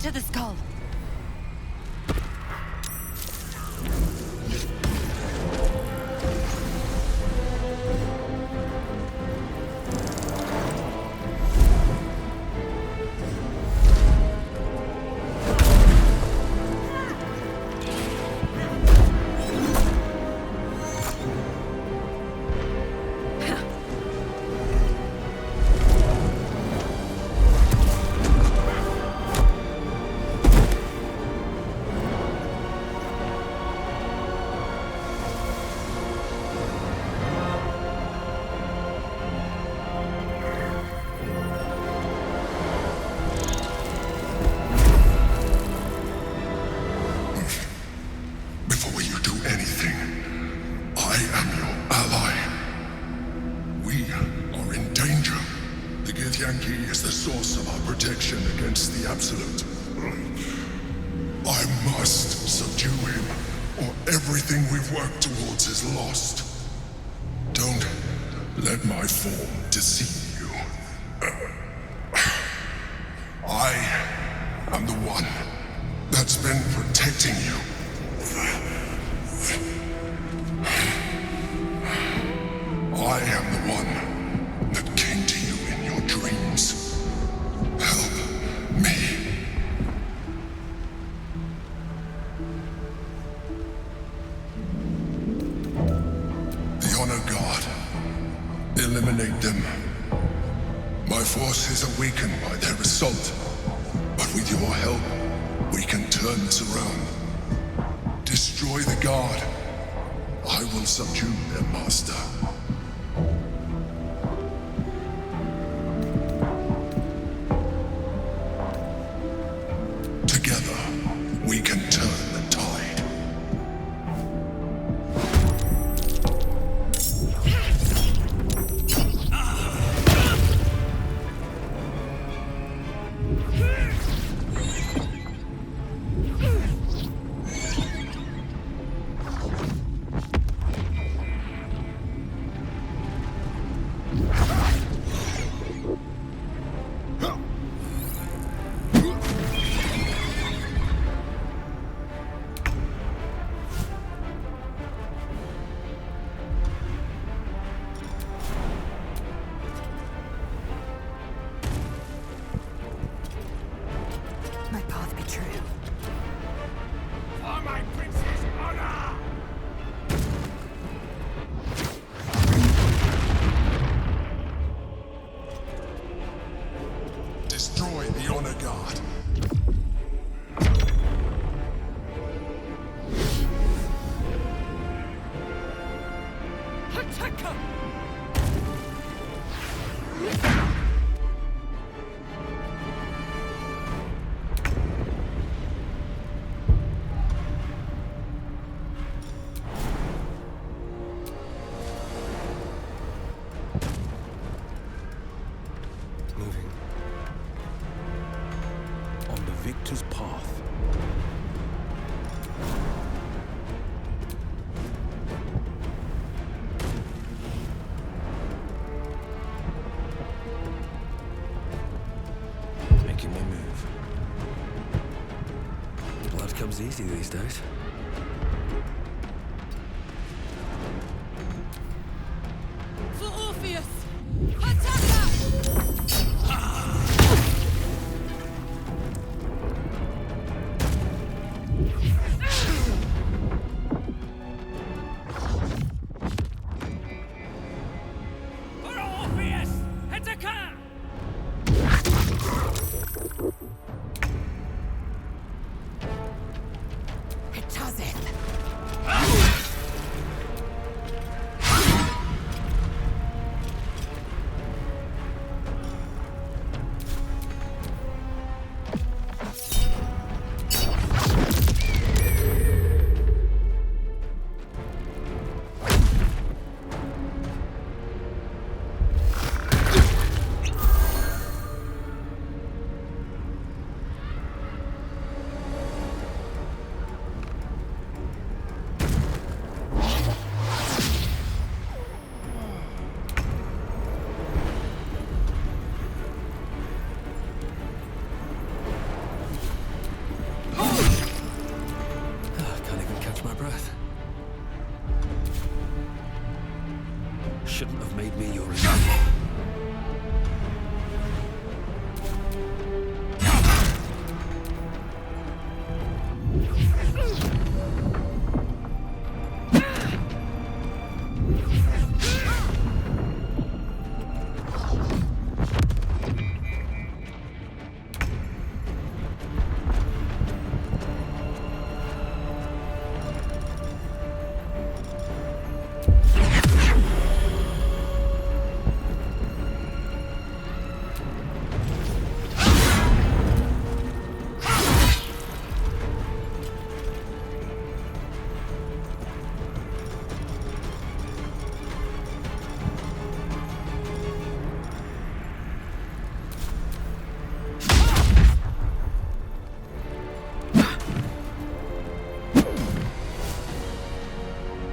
to the skull. Is the source of our protection against the Absolute. I must subdue him, or everything we've worked towards is lost. Don't let my form deceive you. I am the one that's been protecting you. I am the one that came to you in your dreams. Help me. The Honor God. Eliminate them. My forces are weakened by their assault, but with your help, we can turn this around. Destroy the Guard. I will subdue their master. Together, we can turn the tide. My path be true. For my prince's honor! Destroy the Honor Guard. Attacker! Moving on the victor's path. Making my move. Blood comes easy these days. For Orpheus! Attacker! For Orpheus! Attacker! It does it! shouldn't have made me your enemy.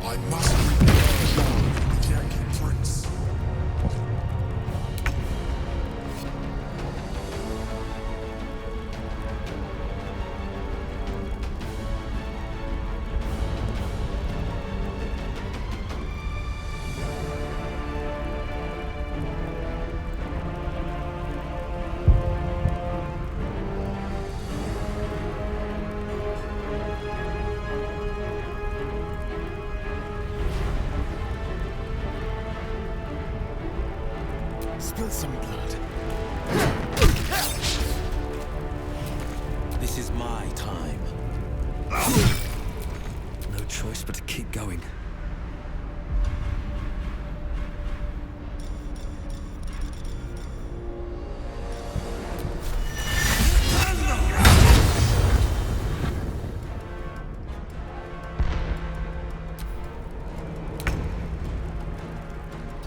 I must return the Yankee Prince. Spill some blood. This is my time. No choice but to keep going.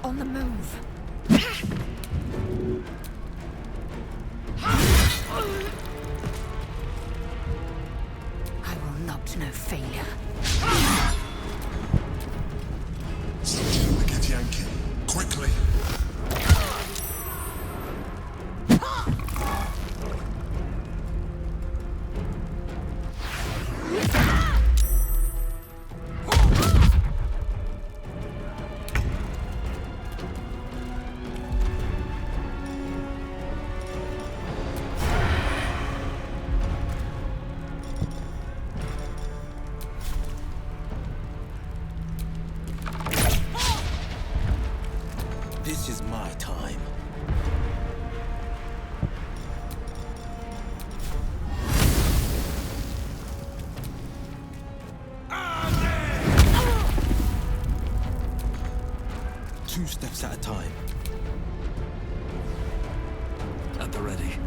On the move. I will not know failure. Subdue the Get Yankee. Quickly. This is my time. Two steps at a time. At the ready.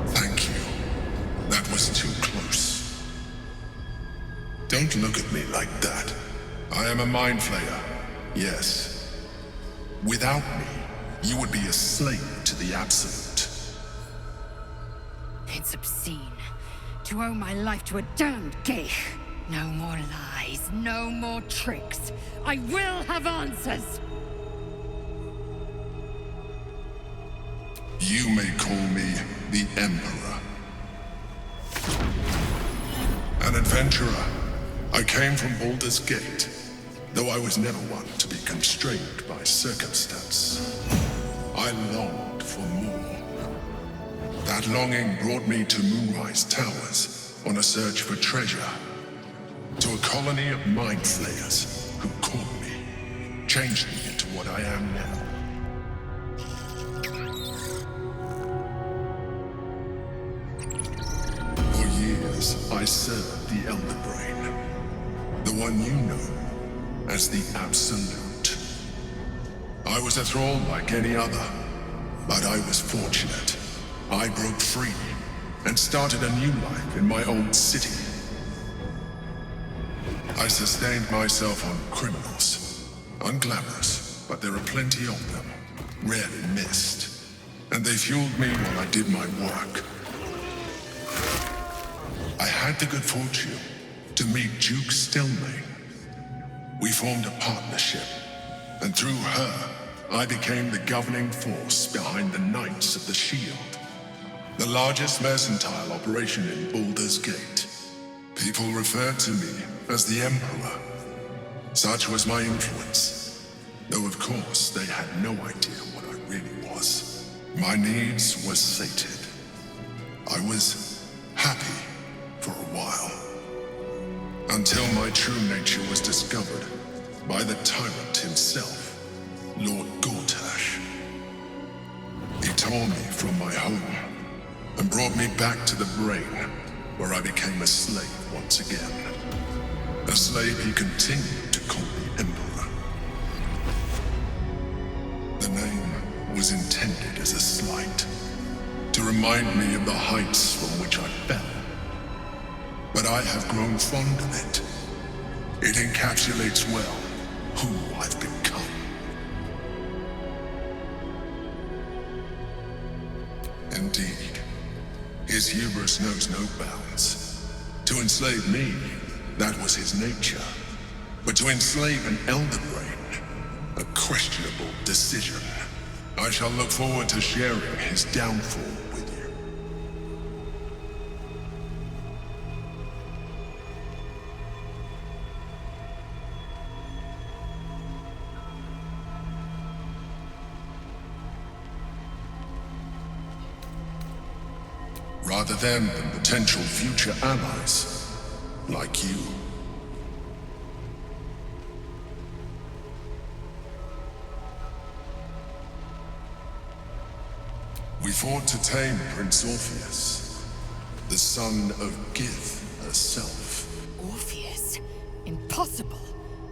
Thank you. That was too close. Don't look at me like that. I am a mind flayer. Yes. Without me, you would be a slave to the Absolute. It's obscene to owe my life to a damned geich. No more lies, no more tricks. I will have answers. You may call me the Emperor. An adventurer. I came from Baldur's Gate, though I was never one to be constrained by circumstance. I longed for more. That longing brought me to Moonrise Towers on a search for treasure. To a colony of mind flayers who caught me, changed me into what I am now. For years, I served the Elder Brain, the one you know as the Absolute. I was a thrall like any other, but I was fortunate. I broke free and started a new life in my old city. I sustained myself on criminals. Unglamorous, but there are plenty of them. Rarely missed. And they fueled me while I did my work. I had the good fortune to meet Duke Stelmane. We formed a partnership, and through her, I became the governing force behind the Knights of the Shield, the largest mercantile operation in Baldur's Gate. People referred to me as the Emperor. Such was my influence, though of course they had no idea what I really was. My needs were sated. I was happy for a while, until my true nature was discovered by the tyrant himself, Lord Gortash. He tore me from my home and brought me back to the brain, where I became a slave once again. A slave he continued to call the Emperor. The name was intended as a slight, to remind me of the heights from which I fell. But I have grown fond of it. It encapsulates well who I've become. Indeed, his hubris knows no bounds. To enslave me, that was his nature. But to enslave an Elder Brain, a questionable decision. I shall look forward to sharing his downfall with you. Rather than potential future allies, like you. We fought to tame Prince Orpheus, the son of Gith herself. Orpheus? Impossible.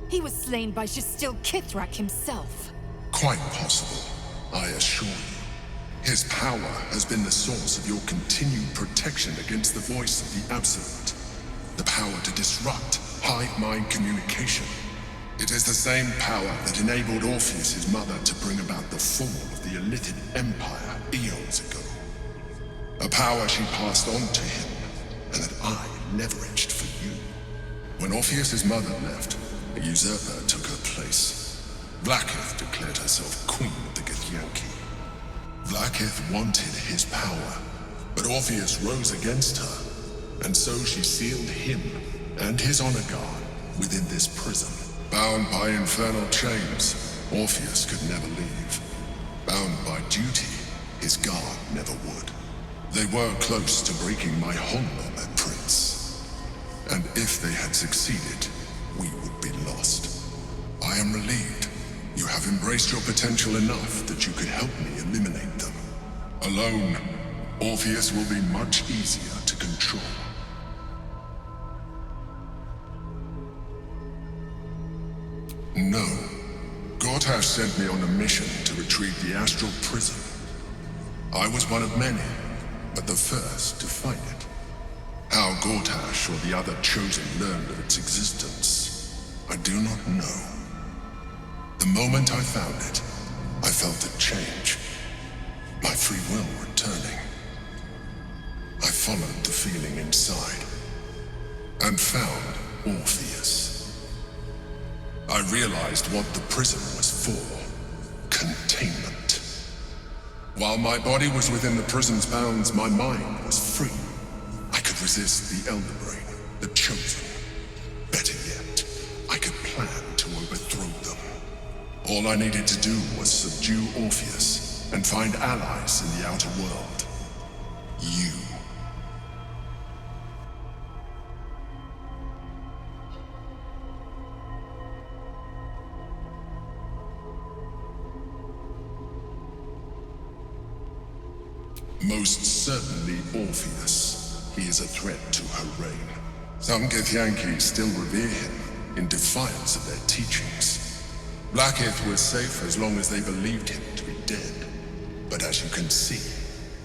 He was slain by Justil Kithrak himself. Quite possible, I assure you. His power has been the source of your continued protection against the voice of the Absolute. The power to disrupt hive-mind communication. It is the same power that enabled Orpheus's mother to bring about the fall of the Illithid Empire eons ago. A power she passed on to him, and that I leveraged for you. When Orpheus's mother left, a usurper took her place. Blackith declared herself queen of the Githyanki. Blackith wanted his power, but Orpheus rose against her, and so she sealed him and his honor guard within this prison. Bound by infernal chains, Orpheus could never leave. Bound by duty, his guard never would. They were close to breaking my hold on that prince. And if they had succeeded, we would be lost. I am relieved. You have embraced your potential enough that you could help me eliminate them. Alone, Orpheus will be much easier to control. No. Gortash sent me on a mission to retrieve the astral prison. I was one of many, but the first to find it. How Gortash or the other chosen learned of its existence, I do not know. The moment I found it, I felt a change. My free will returning. I followed the feeling inside, and found Orpheus. I realized what the prison was for. Containment. While my body was within the prison's bounds, my mind was free. I could resist the Elder Brain, the Chosen. Better yet, I could plan to overthrow them. All I needed to do was subdue Orpheus and find allies in the outer world. You. Most certainly Orpheus. He is a threat to her reign. Some Githyanki still revere him in defiance of their teachings. Blackith was safe as long as they believed him to be dead. But as you can see,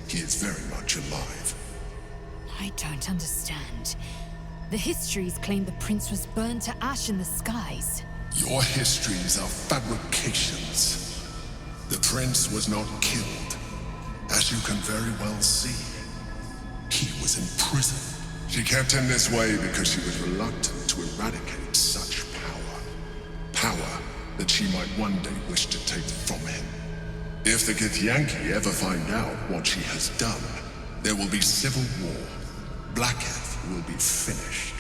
he is very much alive. I don't understand. The histories claim the prince was burned to ash in the skies. Your histories are fabrications. The prince was not killed. As you can very well see, he was imprisoned She kept him this way because she was reluctant to eradicate such power. Power that she might one day wish to take from him. If the Githyanki ever find out what she has done, there will be civil war. Blacketh will be finished.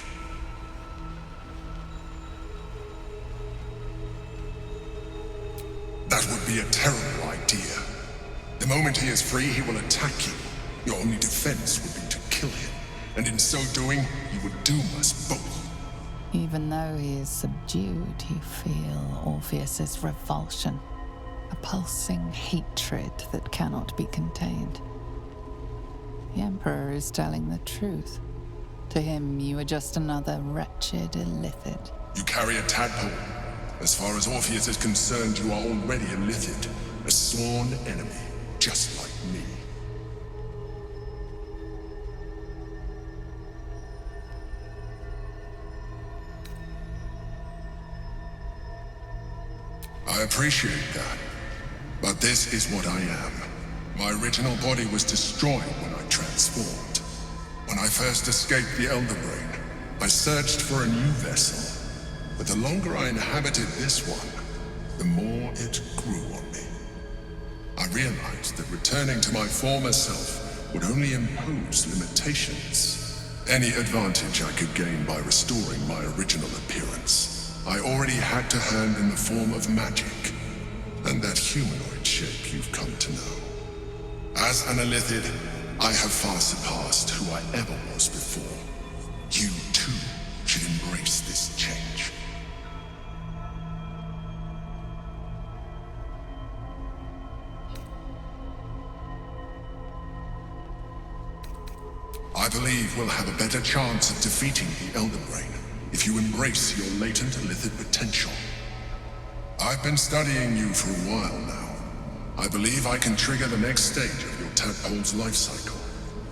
That would be a terrible idea. The moment he is free, he will attack you. Your only defense would be to kill him, and in so doing, he would doom us both. Even though he is subdued, you feel Orpheus's revulsion, a pulsing hatred that cannot be contained. The Emperor is telling the truth. To him, you are just another wretched illithid. You carry a tadpole. As far as Orpheus is concerned, you are already a Lithid, a sworn enemy, just like me. I appreciate that, but this is what I am. My original body was destroyed when I transformed. When I first escaped the Elder Brain, I searched for a new vessel. But the longer I inhabited this one, the more it grew on me. I realized that returning to my former self would only impose limitations. Any advantage I could gain by restoring my original appearance, I already had to hand in the form of magic, and that humanoid shape you've come to know. As an illithid, I have far surpassed who I ever was before. You too should embrace this change. I believe we'll have a better chance of defeating the Elder Brain if you embrace your latent illithid potential. I've been studying you for a while now. I believe I can trigger the next stage of your tadpole's life cycle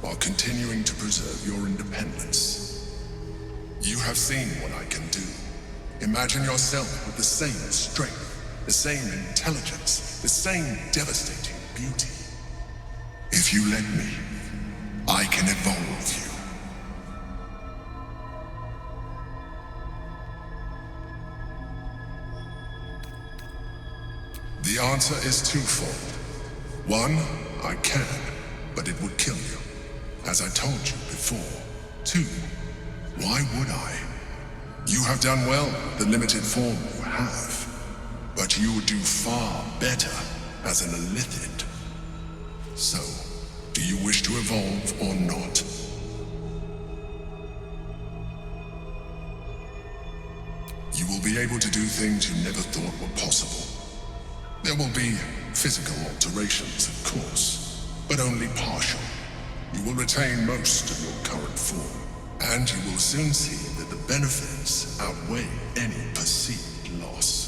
while continuing to preserve your independence. You have seen what I can do. Imagine yourself with the same strength, the same intelligence, the same devastating beauty. If you let me, I can evolve you. The answer is twofold. One, I can, but it would kill you, as I told you before. Two, why would I? You have done well with the limited form you have, but you would do far better as an illithid. So, do you wish to evolve or not? You will be able to do things you never thought were possible. There will be physical alterations, of course, but only partial. You will retain most of your current form, and you will soon see that the benefits outweigh any perceived loss.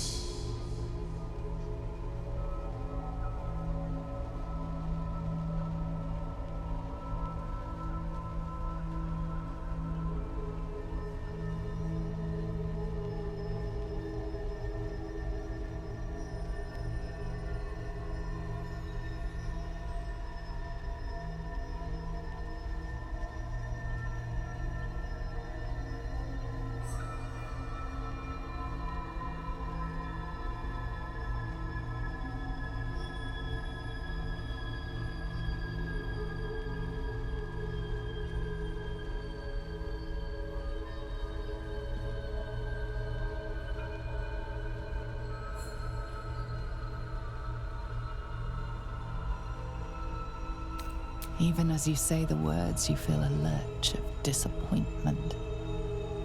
Even as you say the words, you feel a lurch of disappointment.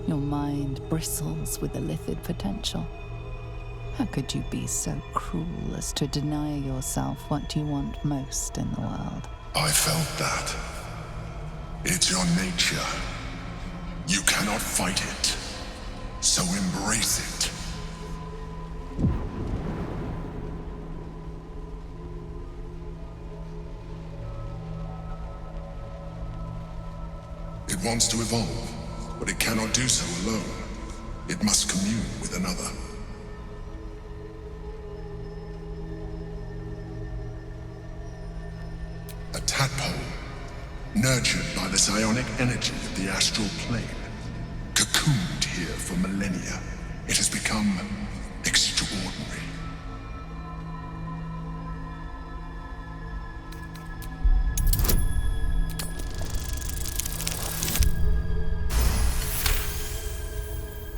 Your mind bristles with illithid potential. How could you be so cruel as to deny yourself what you want most in the world? I felt that. It's your nature. You cannot fight it. So embrace it. It wants to evolve, but it cannot do so alone. It must commune with another. A tadpole. nurtured by the psionic energy of the astral plane. Cocooned here for millennia, it has become extraordinary.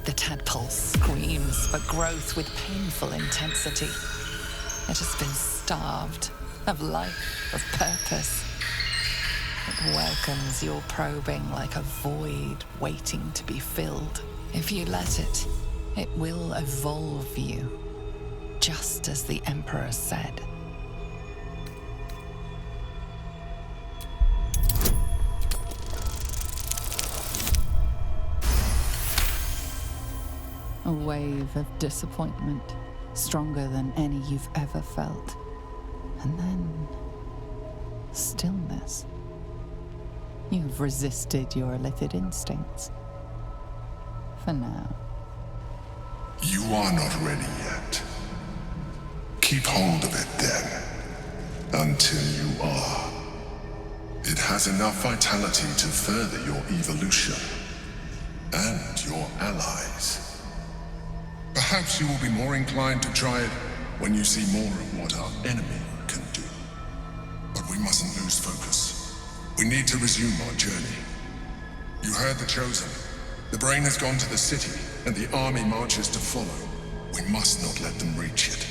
The tadpole screams for growth with painful intensity. It has been starved of life, of purpose. It welcomes your probing like a void waiting to be filled. If you let it, it will evolve you, just as the Emperor said. A wave of disappointment, stronger than any you've ever felt. And then, stillness. You've resisted your illithid instincts. For now. You are not ready yet. Keep hold of it then, until you are. It has enough vitality to further your evolution, and your allies. Perhaps you will be more inclined to try it when you see more of what our enemy can do. But we mustn't lose focus. We need to resume our journey. You heard the Chosen. The brain has gone to the city, and the army marches to follow. We must not let them reach it.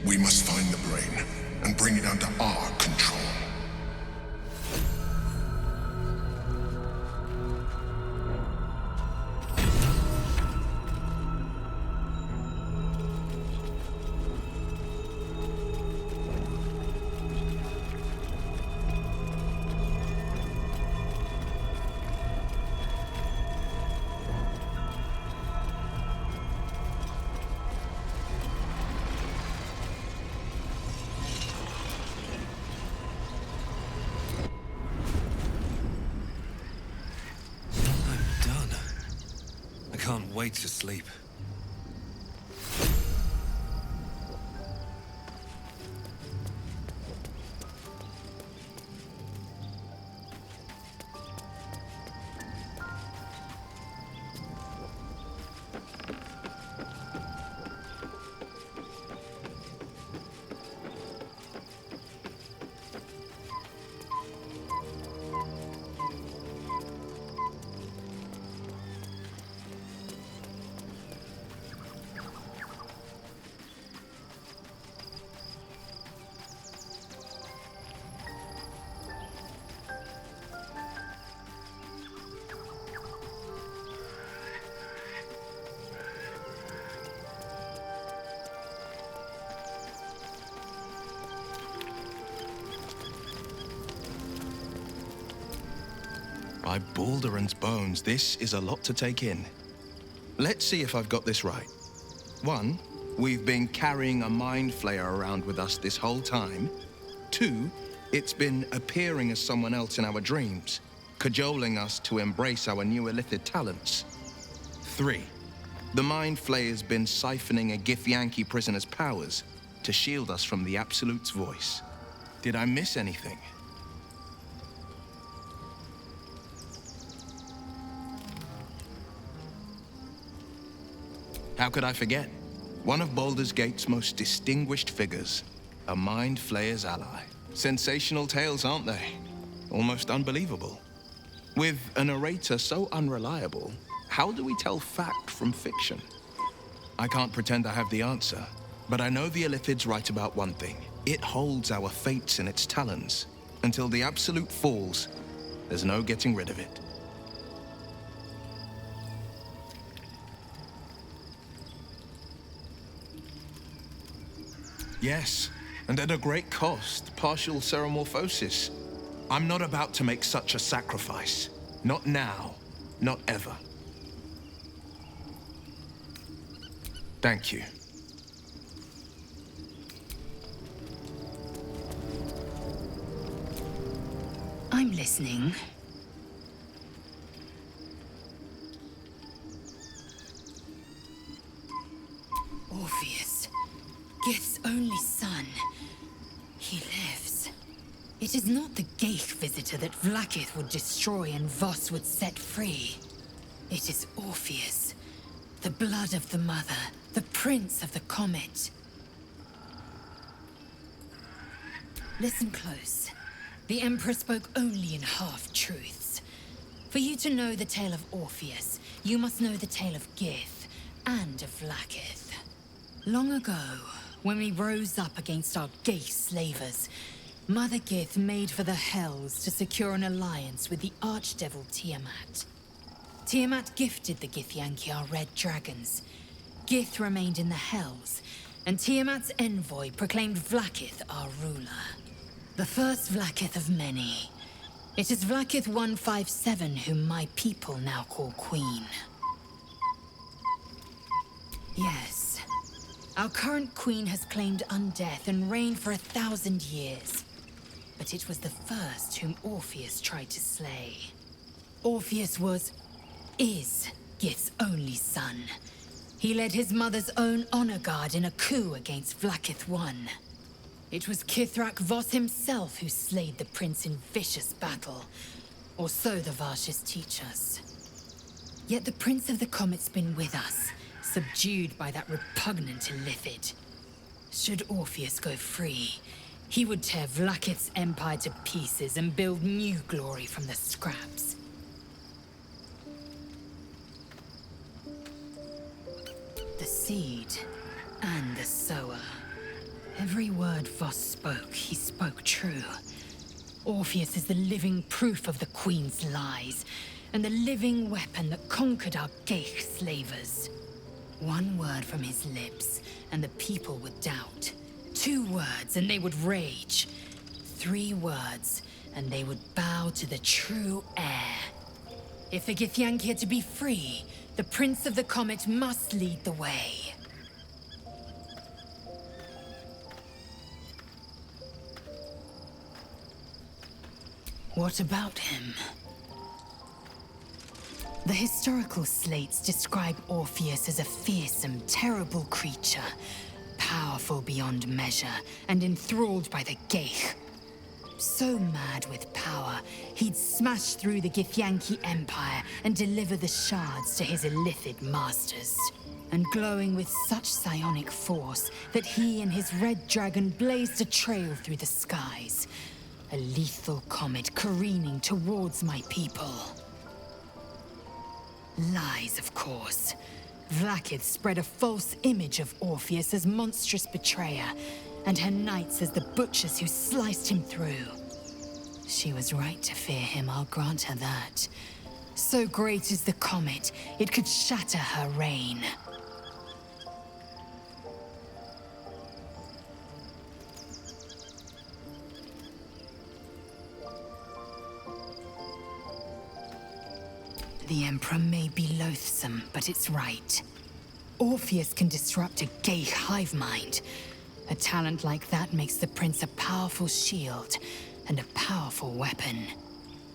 We must find the brain, and bring it under our control. Can't wait to sleep. By Baldur's bones, this is a lot to take in. Let's see if I've got this right. 1, we've been carrying a mind flayer around with us this whole time. 2, it's been appearing as someone else in our dreams, cajoling us to embrace our new illithid talents. 3, the mind flayer's been siphoning a Githyanki prisoner's powers to shield us from the Absolute's voice. Did I miss anything? How could I forget? One of Baldur's Gate's most distinguished figures, a mind flayer's ally. Sensational tales, aren't they? Almost unbelievable. With a narrator so unreliable, how do we tell fact from fiction? I can't pretend I have the answer, but I know the Illithid's right about one thing. It holds our fates in its talons. Until the Absolute falls, there's no getting rid of it. Yes, and at a great cost, partial ceremorphosis. I'm not about to make such a sacrifice. Not now, not ever. Thank you. I'm listening. Orpheus, Gith's only son. He lives. It It is not the Geich visitor that Vlaakith would destroy and Voss would set free. It is Orpheus, the blood of the mother, the prince of the comet. Listen close. The Emperor spoke only in half-truths. For you to know the tale of Orpheus, you must know the tale of Gith and of Vlaakith. Long ago, when we rose up against our Geich slavers, Mother Gith made for the Hells to secure an alliance with the archdevil Tiamat. Tiamat gifted the Githyanki our red dragons. Gith remained in the Hells, and Tiamat's envoy proclaimed Vlaakith our ruler. The first Vlaakith of many. It is Vlaakith 157 whom my people now call Queen. Yes. Our current queen has claimed undeath and reigned for 1,000 years. But it was the first whom Orpheus tried to slay. Orpheus is Gith's only son. He led his mother's own honor guard in a coup against Vlaakith I. It was Kithrak Voss himself who slayed the prince in vicious battle, or so the Varshas teach us. Yet the Prince of the Comet's been with us, subdued by that repugnant Illithid. Should Orpheus go free, he would tear Vlaakith's empire to pieces and build new glory from the scraps. The seed and the sower. Every word Voss spoke, he spoke true. Orpheus is the living proof of the Queen's lies, and the living weapon that conquered our Geich slavers. One word from his lips, and the people would doubt. 2 words, and they would rage. 3 words, and they would bow to the true heir. If the Githyanki are to be free, the Prince of the Comet must lead the way. What about him? The historical slates describe Orpheus as a fearsome, terrible creature, powerful beyond measure, and enthralled by the Geich. So mad with power, he'd smash through the Githyanki Empire and deliver the shards to his Illithid masters. And glowing with such psionic force that he and his red dragon blazed a trail through the skies. A lethal comet careening towards my people. Lies, of course. Vlaakith spread a false image of Orpheus as monstrous betrayer, and her knights as the butchers who sliced him through. She was right to fear him, I'll grant her that. So great is the comet, it could shatter her reign. The Emperor may be loathsome, but it's right. Orpheus can disrupt a Geich hive mind. A talent like that makes the Prince a powerful shield and a powerful weapon.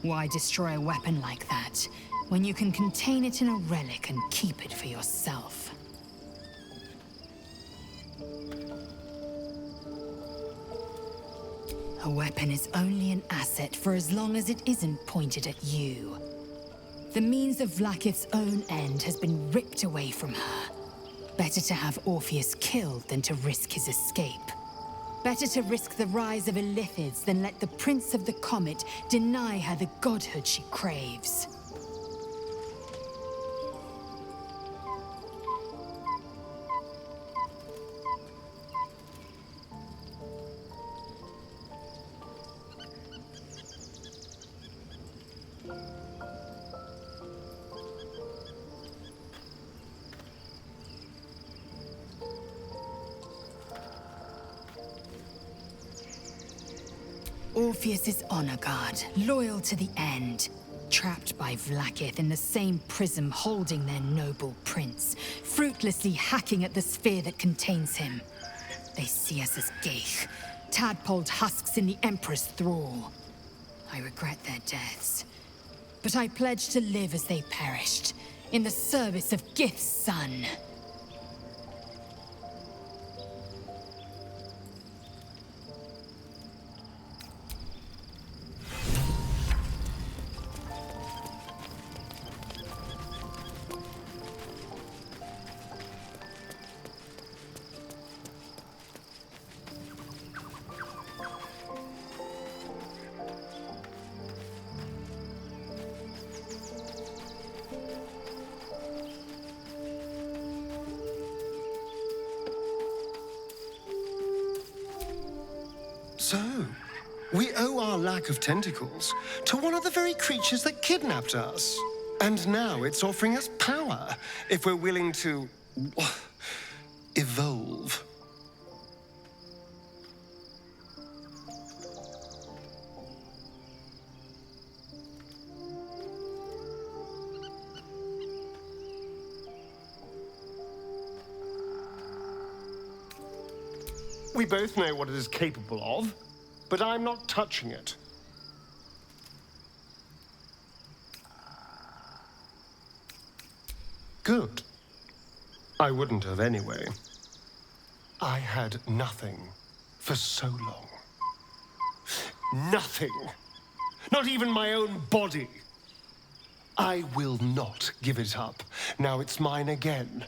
Why destroy a weapon like that, when you can contain it in a relic and keep it for yourself? A weapon is only an asset for as long as it isn't pointed at you. The means of Vlaakith's own end has been ripped away from her. Better to have Orpheus killed than to risk his escape. Better to risk the rise of Illithids than let the Prince of the Comet deny her the godhood she craves. Orpheus's honor guard, loyal to the end. Trapped by Vlaakith in the same prism holding their noble prince, fruitlessly hacking at the sphere that contains him. They see us as Geich, tadpoled husks in the Emperor's thrall. I regret their deaths, but I pledge to live as they perished, in the service of Gith's son. So, we owe our lack of tentacles to one of the very creatures that kidnapped us. And now it's offering us power if we're willing to evolve. We both know what it is capable of, but I'm not touching it. Good. I wouldn't have anyway. I had nothing for so long. Nothing. Not even my own body. I will not give it up. Now it's mine again.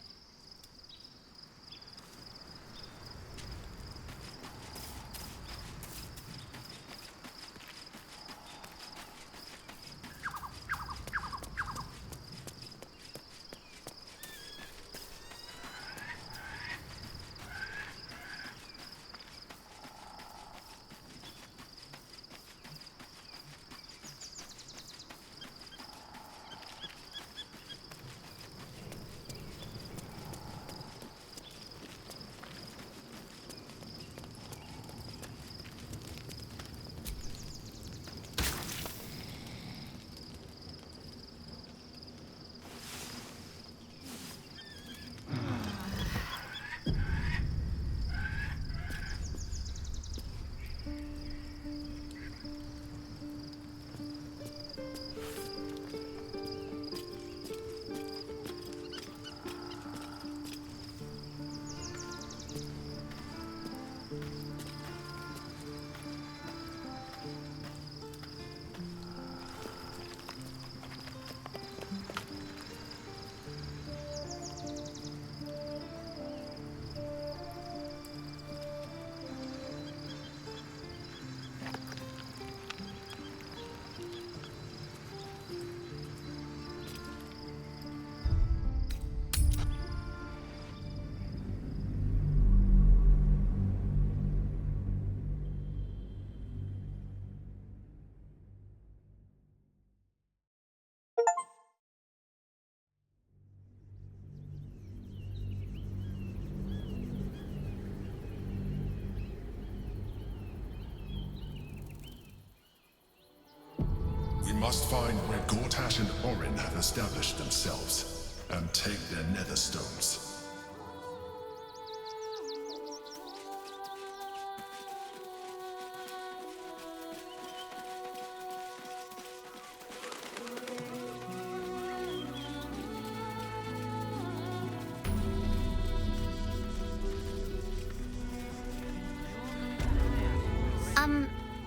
We must find where Gortash and Orin have established themselves, and take their nether stones.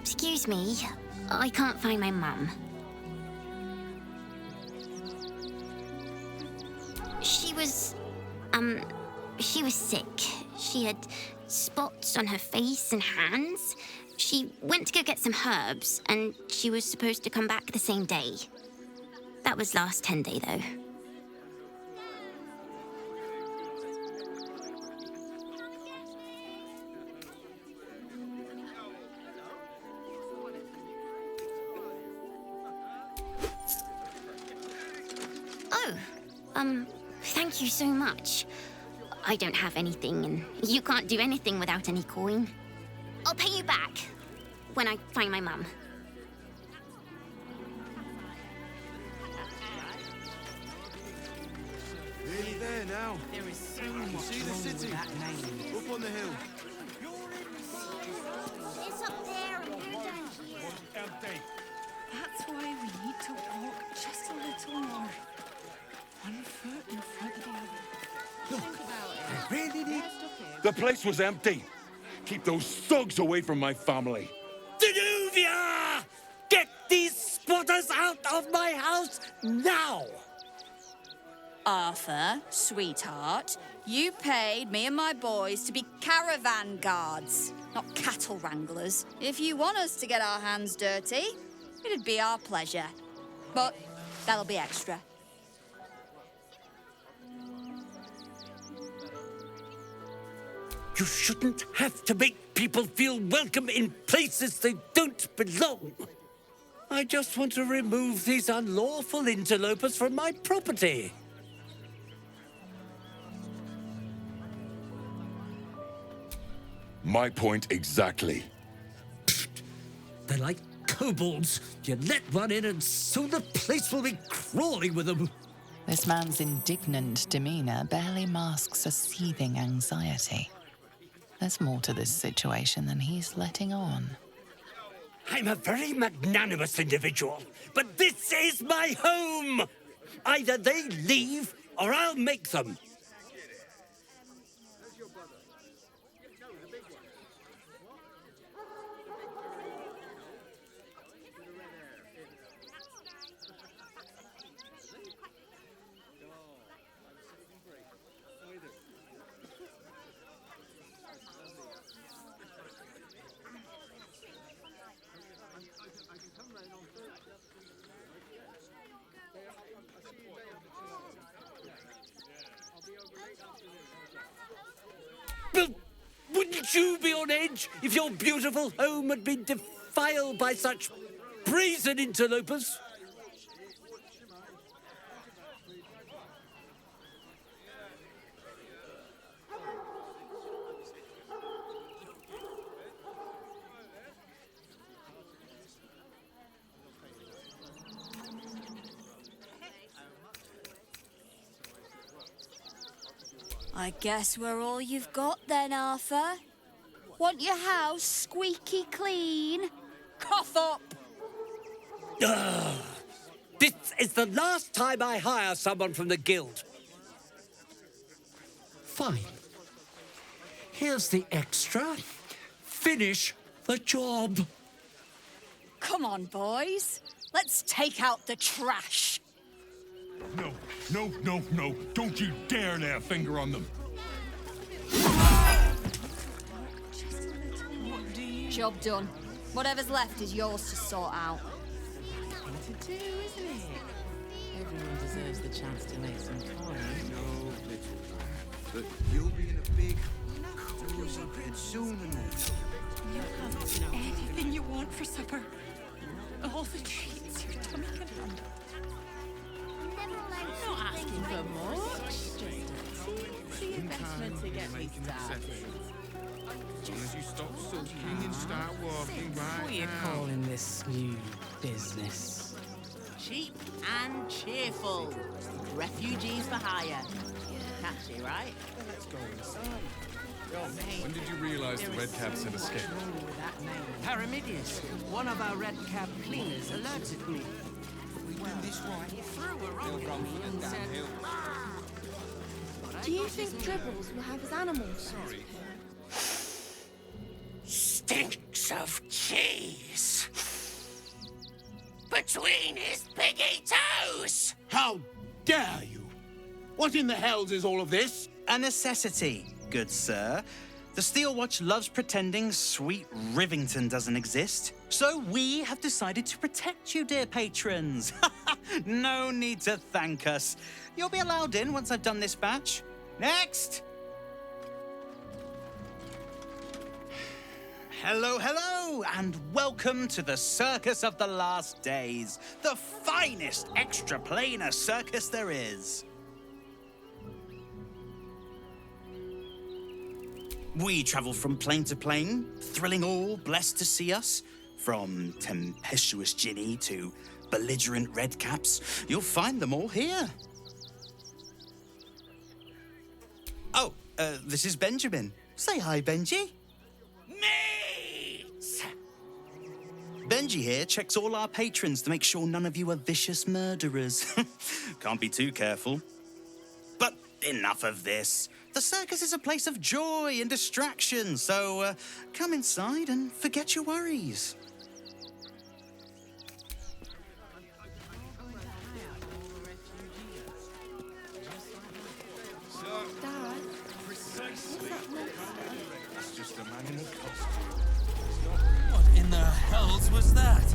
Excuse me. I can't find my mum. She was sick. She had spots on her face and hands. She went to go get some herbs, and she was supposed to come back the same day. That was last 10 day, though. Thank you so much. I don't have anything, and you can't do anything without any coin. I'll pay you back when I find my mum. Nearly there now. There is so much See the wrong city? with that name. Up on the hill. It's up there and you're down here. Empty. That's why we need to walk just a little more. One foot in front of the other. Really neat. The place was empty. Keep those thugs away from my family. Danuvia! Get these squatters out of my house now! Arthur, sweetheart, you paid me and my boys to be caravan guards, not cattle wranglers. If you want us to get our hands dirty, it'd be our pleasure. But that'll be extra. You shouldn't have to make people feel welcome in places they don't belong. I just want to remove these unlawful interlopers from my property. My point exactly. They're like kobolds. You let one in and soon the place will be crawling with them. This man's indignant demeanor barely masks a seething anxiety. There's more to this situation than he's letting on. I'm a very magnanimous individual, but this is my home! Either they leave, or I'll make them. Well, wouldn't you be on edge if your beautiful home had been defiled by such brazen interlopers? I guess we're all you've got then, Arthur. Want your house squeaky clean? Cough up! Ugh. This is the last time I hire someone from the guild. Fine. Here's the extra. Finish the job. Come on, boys. Let's take out the trash. No, no, no, no. Don't you dare lay a finger on them. Job done. Whatever's left is yours to sort out. To do, isn't it? Everyone deserves the chance to make some coin. No, little. But you'll be in a big, cozy bed soon enough. You have anything you want for supper. All the treats your tummy can handle. Not asking for much. Just a teensy investment to get me started. As soon as you stop sulking and start walking right What are you now. calling this new business? Cheap and cheerful. Refugees for hire. Catchy, right? Let's go inside. When did you realize the red caps had escaped? Paramidius, one of our red cap cleaners, alerted me. We do this right. He threw a rock at me and said, Do you think Dribbles will have his animals? Sorry. Stinks of cheese. Between his piggy toes. How dare you? What in the hells is all of this? A necessity, good sir. The Steel Watch loves pretending sweet Rivington doesn't exist. So we have decided to protect you, dear patrons. No need to thank us. You'll be allowed in once I've done this batch. Next! Hello, hello, and welcome to the Circus of the Last Days, the finest extra-planar circus there is. We travel from plane to plane, thrilling all blessed to see us. From tempestuous Ginny to belligerent redcaps, you'll find them all here. Oh, this is Benjamin. Say hi, Benji. Benji here checks all our patrons to make sure none of you are vicious murderers. Can't be too careful. But enough of this. The circus is a place of joy and distraction, so come inside and forget your worries. Dad, Precisely. It's just a man in a costume. What in the hells was that?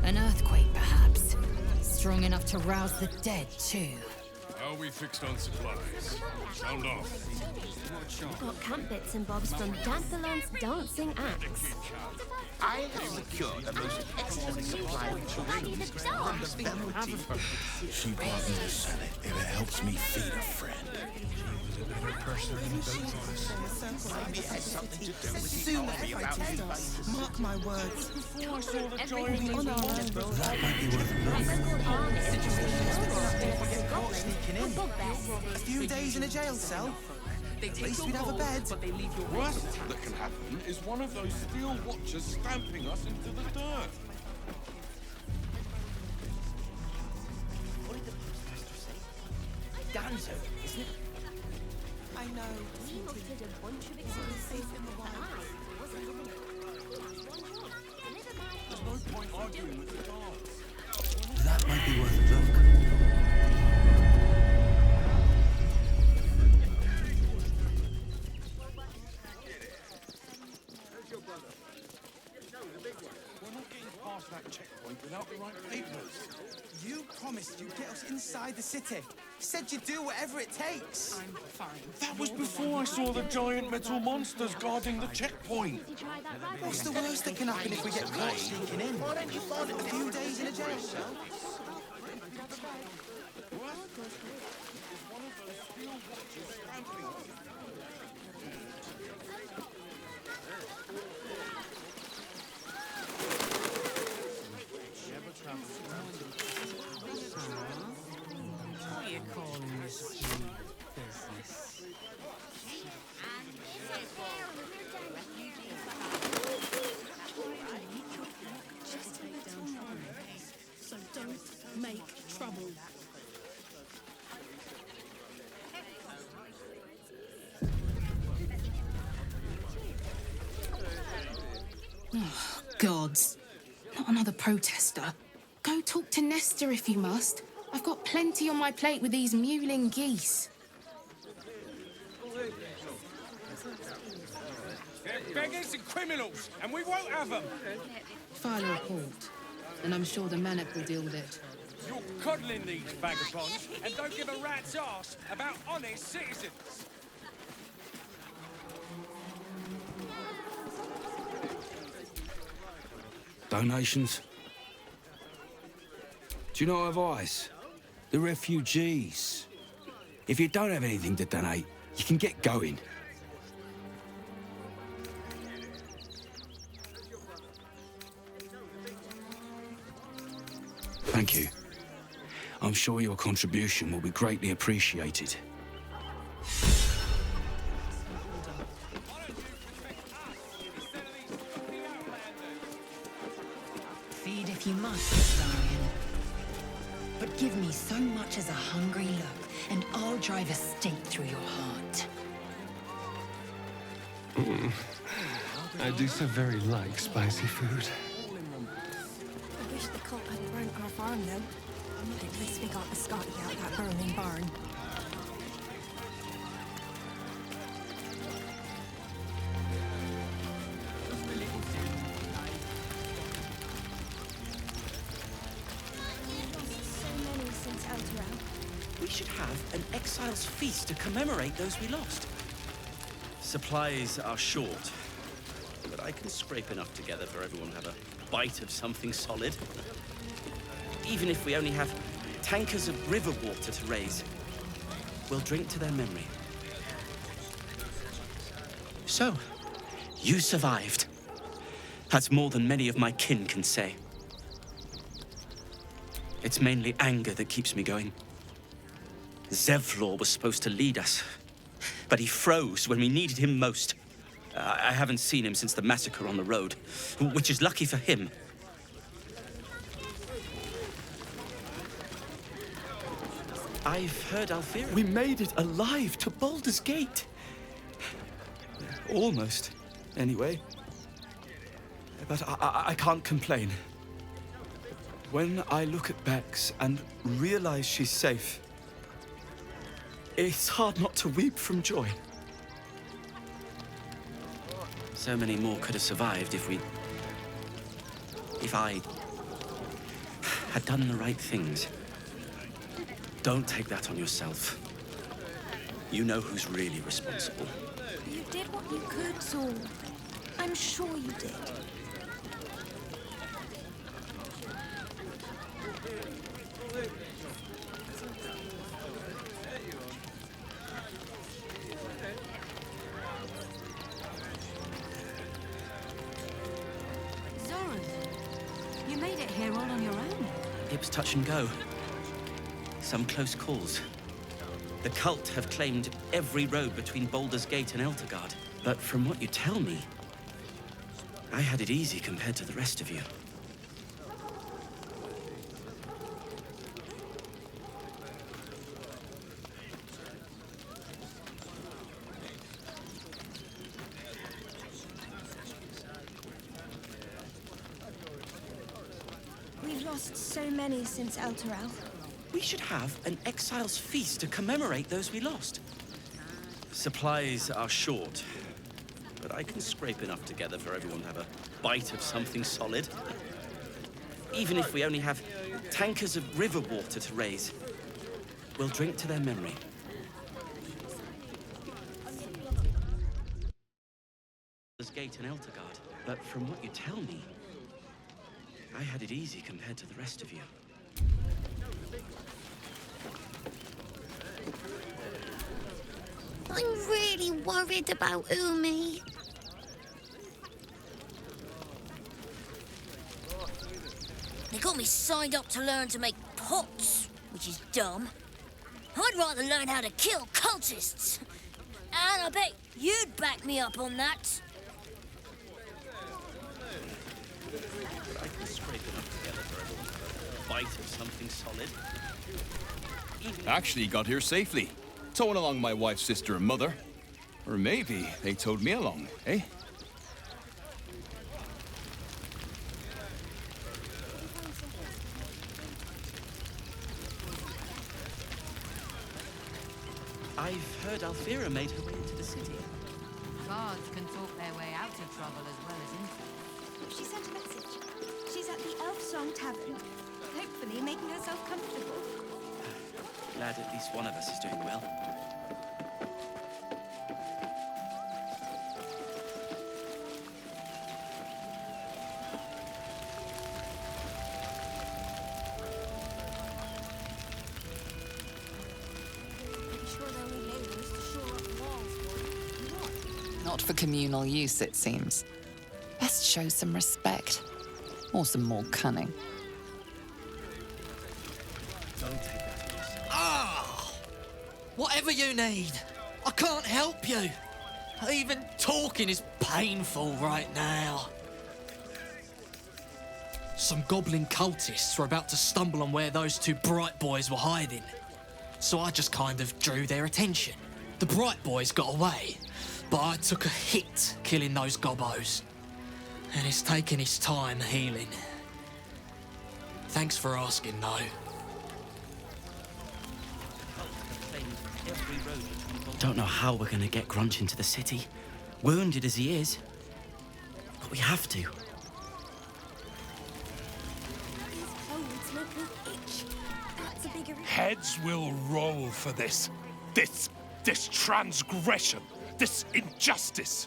An earthquake, perhaps. Strong enough to rouse the dead, too. How are we fixed on supplies? Sound off. Got camp bits and bobs from Danthalon's dancing acts. I have secured the most excellent supply of drinks from the Velvet. She brought me to sell it if it helps me feed a friend. Soon the fighting starts. Mark my words. That might be worth A few days in a jail cell. At least we'd have a bed. The worst that can happen is one of those steel watchers stamping us into the dirt. What did the postmaster say? Danzo, isn't it? I know. He looked at a bunch of excuses, but I wasn't having it. There's no point arguing with the guards. That might be worth a look. We're not getting past that checkpoint without the right papers. You promised you'd get us inside the city. Said you'd do whatever it takes. I'm fine. That was before I saw the giant metal monsters guarding the checkpoint. What's the worst that can happen if we get caught sneaking in? Why don't you find a few days in a jail cell? What are you calling this business? Just take down trouble. So don't make trouble. Oh, gods. Not another protester. Go talk to Nestor if you must. I've got plenty on my plate with these mewling geese. They're beggars and criminals, and we won't have them. File a report, and I'm sure the Manic will deal with it. You're coddling these vagabonds and don't give a rat's ass about honest citizens. Donations? Do you not have eyes? The refugees. If you don't have anything to donate, you can get going. Thank you. I'm sure your contribution will be greatly appreciated. Feed if you must, Bustling. But give me so much as a hungry look, and I'll drive a stake through your heart. I do so very like spicy food. I wish the cult hadn't burnt our farm, though. At least we got the Scotty out that burning barn. We should have an exile's feast to commemorate those we lost. Supplies are short, but I can scrape enough together for everyone to have a bite of something solid. Even if we only have tankers of river water to raise, we'll drink to their memory. So, you survived. That's more than many of my kin can say. It's mainly anger that keeps me going. Zevlor was supposed to lead us, but he froze when we needed him most. I haven't seen him since the massacre on the road, which is lucky for him. I've heard Alfira. We made it alive to Baldur's Gate. Almost, anyway. But I can't complain. When I look at Bex and realize she's safe, it's hard not to weep from joy. So many more could have survived if I had done the right things. Don't take that on yourself. You know who's really responsible. You did what you could, Saul. I'm sure you did. Zoran, you made it here all on your own. It was touch and go. Some close calls. The cult have claimed every road between Baldur's Gate and Eltergard. But from what you tell me, I had it easy compared to the rest of you. We've lost so many since Elturel. We should have an exile's feast to commemorate those we lost. Supplies are short, but I can scrape enough together for everyone to have a bite of something solid. Even if we only have tankers of river water to raise, we'll drink to their memory. Baldur's Gate and Eltergard, but from what you tell me, I had it easy compared to the rest of you. I'm really worried about Umi. They got me signed up to learn to make pots, which is dumb. I'd rather learn how to kill cultists. And I bet you'd back me up on that. But I can scrape enough together for everyone to have a bite of something solid. Actually got here safely. Towing along my wife's sister and mother. Or maybe they towed me along, eh? I've heard Alfira made her way into the city. Guards can talk their way out of trouble as well as into it. She sent a message. She's at the Elf Song Tavern, hopefully making herself comfortable. Glad at least one of us is doing well. Not for communal use, it seems. Best show some respect. Or some more cunning. Ah! Whatever you need. I can't help you. Even talking is painful right now. Some goblin cultists were about to stumble on where those two bright boys were hiding. So I just kind of drew their attention. The bright boys got away, but I took a hit killing those gobbos. And it's taken its time healing. Thanks for asking, though. Don't know how we're gonna get Grunch into the city, wounded as he is. But we have to. Heads will roll for this. This transgression. This injustice.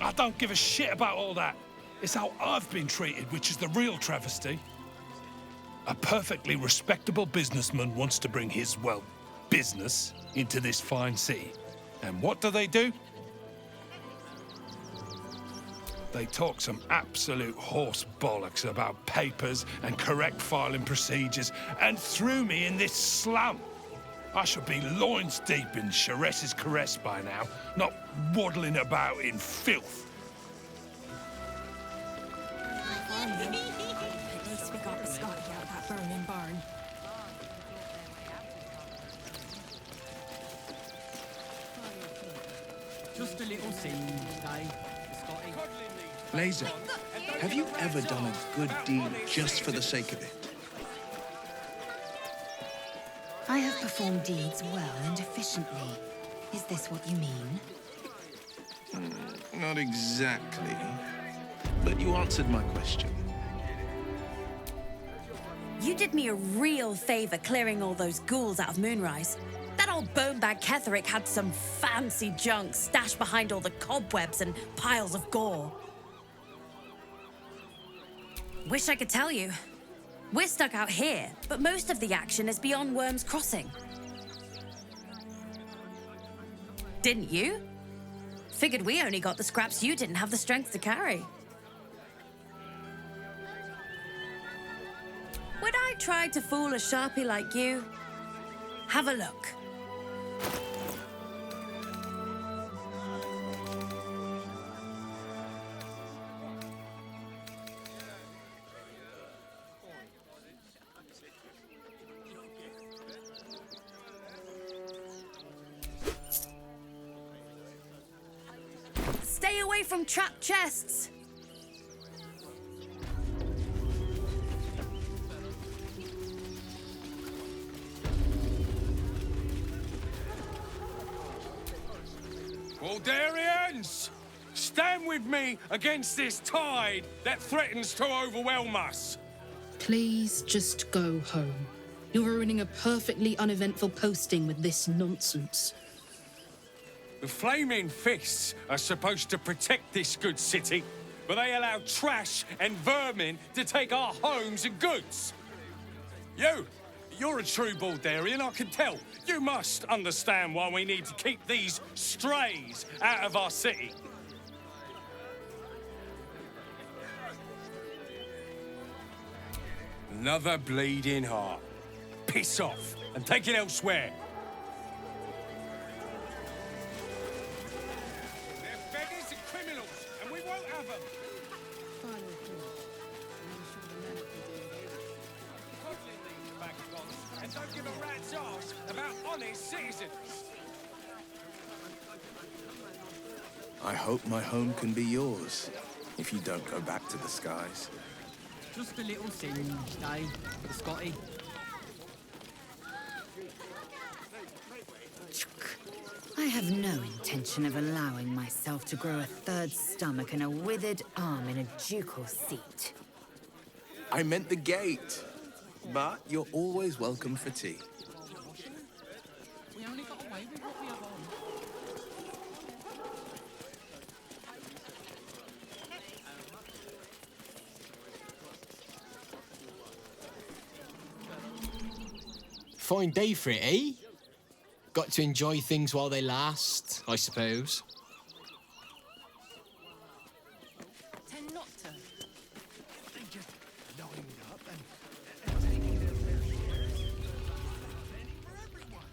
I don't give a shit about all that. It's how I've been treated, which is the real travesty. A perfectly respectable businessman wants to bring his, well, business into this fine city. And what do? They talk some absolute horse bollocks about papers and correct filing procedures and threw me in this slum. I should be loins deep in Sharess's caress by now, not waddling about in filth. At least we got the Scotty out that burning barn. Just a little scene, Dave. Scotty. Laser, have you ever done a good deed just for the sake of it? I have performed deeds well and efficiently. Is this what you mean? Not exactly. But you answered my question. You did me a real favor clearing all those ghouls out of Moonrise. That old bonebag Ketherick had some fancy junk stashed behind all the cobwebs and piles of gore. Wish I could tell you. We're stuck out here, but most of the action is beyond Worm's Crossing. Didn't you? Figured we only got the scraps you didn't have the strength to carry. Would I try to fool a Sharpie like you? Have a look. Stay away from trapped chests. Baldurians! Stand with me against this tide that threatens to overwhelm us. Please just go home. You're ruining a perfectly uneventful posting with this nonsense. The Flaming Fists are supposed to protect this good city, but they allow trash and vermin to take our homes and goods. You're a true Baldurian, I can tell. You must understand why we need to keep these strays out of our city. Another bleeding heart. Piss off and take it elsewhere. They're beggars and criminals, and we won't have them. And don't give a rat's ass about honest citizens. I hope my home can be yours, if you don't go back to the skies. Just a little singe, eh, Scotty? I have no intention of allowing myself to grow a third stomach and a withered arm in a ducal seat. I meant the gate, but you're always welcome for tea. We only got away with what we have on. Fine day for it, eh? Got to enjoy things while they last, I suppose. Tend not to. They just lined up and taking their fair share. For everyone.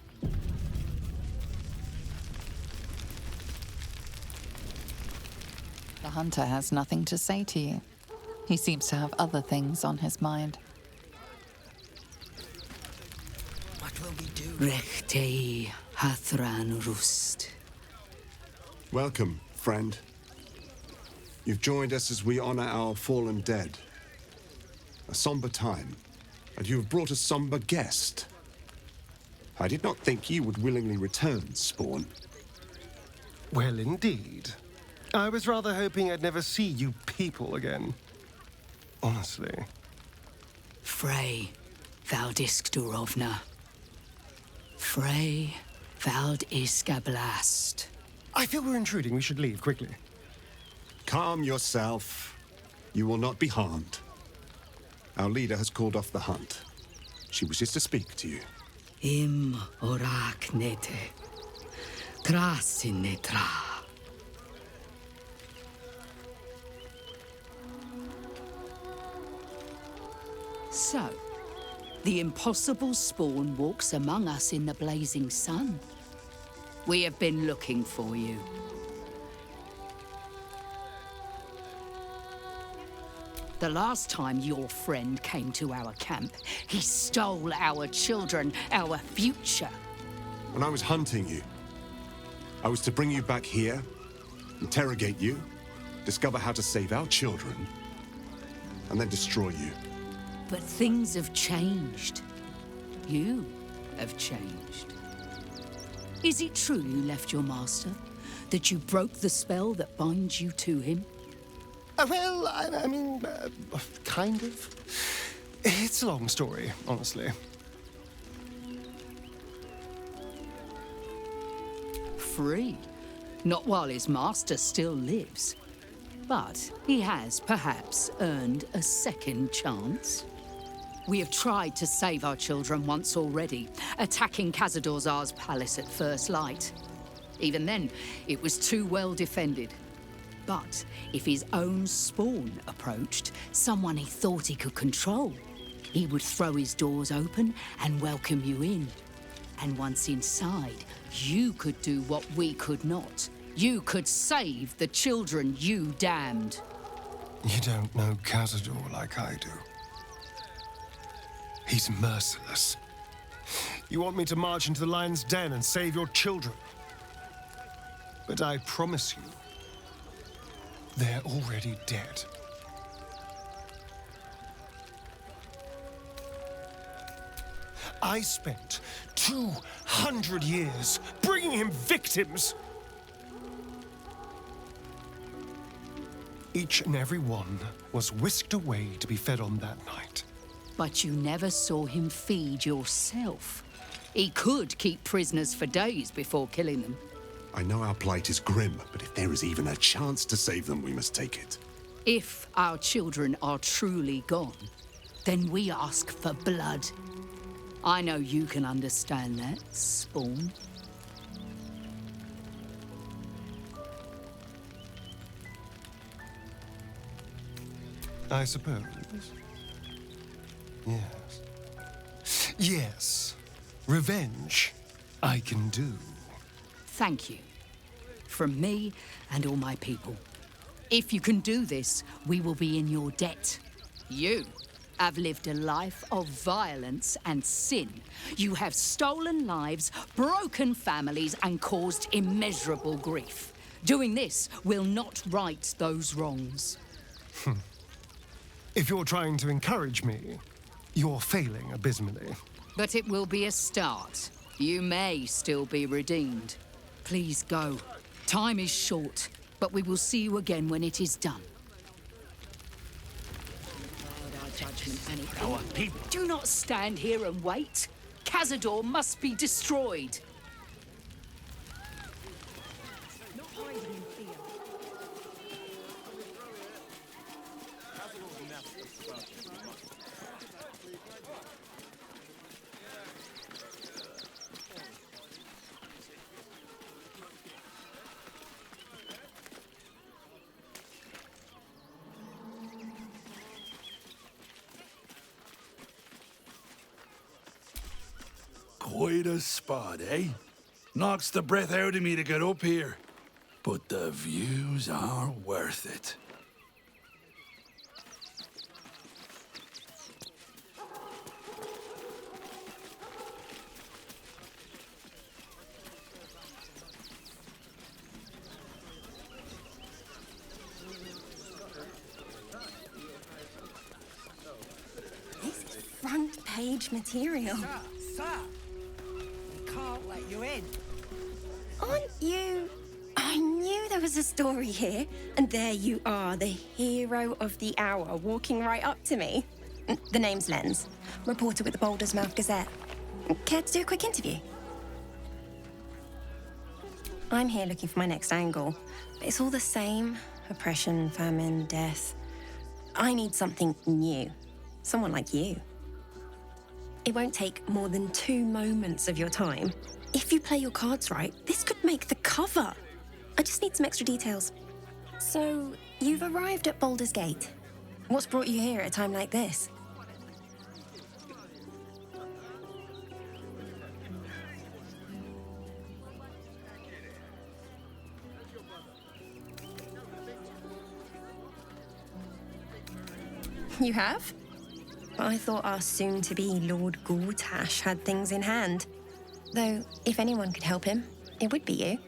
The hunter has nothing to say to you. He seems to have other things on his mind. What will we do? Rechtei Hathran Rust. Welcome, friend. You've joined us as we honor our fallen dead. A somber time, and you have brought a somber guest. I did not think you would willingly return, Spawn. Well, indeed. I was rather hoping I'd never see you people again. Honestly. Frey Valdisk Durovna. Frey Valdiskablast. I feel we're intruding. We should leave quickly. Calm yourself. You will not be harmed. Our leader has called off the hunt. She wishes to speak to you. Im orak nete. Krasinetra. So, the impossible Spawn walks among us in the blazing sun. We have been looking for you. The last time your friend came to our camp, he stole our children, our future. When I was hunting you, I was to bring you back here, interrogate you, discover how to save our children, and then destroy you. But things have changed. You have changed. Is it true you left your master? That you broke the spell that binds you to him? Well, I mean, kind of. It's a long story, honestly. Free. Not while his master still lives. But he has perhaps earned a second chance. We have tried to save our children once already, attacking Khazad-dûr's palace at first light. Even then, it was too well defended. But if his own spawn approached, someone he thought he could control, he would throw his doors open and welcome you in. And once inside, you could do what we could not. You could save the children you damned. You don't know Khazad-dûr like I do. He's merciless. You want me to march into the lion's den and save your children? But I promise you, they're already dead. I spent 200 years bringing him victims. Each and every one was whisked away to be fed on that night. But you never saw him feed yourself. He could keep prisoners for days before killing them. I know our plight is grim, but if there is even a chance to save them, we must take it. If our children are truly gone, then we ask for blood. I know you can understand that, Spawn. I suppose. Yes. Yes. Revenge, I can do. Thank you. From me and all my people. If you can do this, we will be in your debt. You have lived a life of violence and sin. You have stolen lives, broken families, and caused immeasurable grief. Doing this will not right those wrongs. If you're trying to encourage me, you're failing abysmally. But it will be a start. You may still be redeemed. Please go. Time is short, but we will see you again when it is done. Our people. Do not stand here and wait. Khazad-dûr must be destroyed. Quite a spot, eh? Knocks the breath out of me to get up here. But the views are worth it. This is front page material. Sir, we can't let you in. Aren't you... I knew there was a story here, and there you are, the hero of the hour, walking right up to me. The name's Lens, reporter with the Baldur's Mouth Gazette. Care to do a quick interview? I'm here looking for my next angle, but it's all the same. Oppression, famine, death. I need something new. Someone like you. It won't take more than 2 moments of your time. If you play your cards right, this could make the cover. I just need some extra details. So, you've arrived at Baldur's Gate. What's brought you here at a time like this? You have? I thought our soon-to-be Lord Gortash had things in hand. Though, if anyone could help him, it would be you.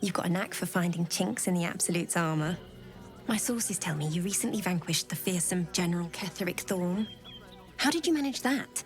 You've got a knack for finding chinks in the Absolute's armor. My sources tell me you recently vanquished the fearsome General Ketheric Thorm. How did you manage that?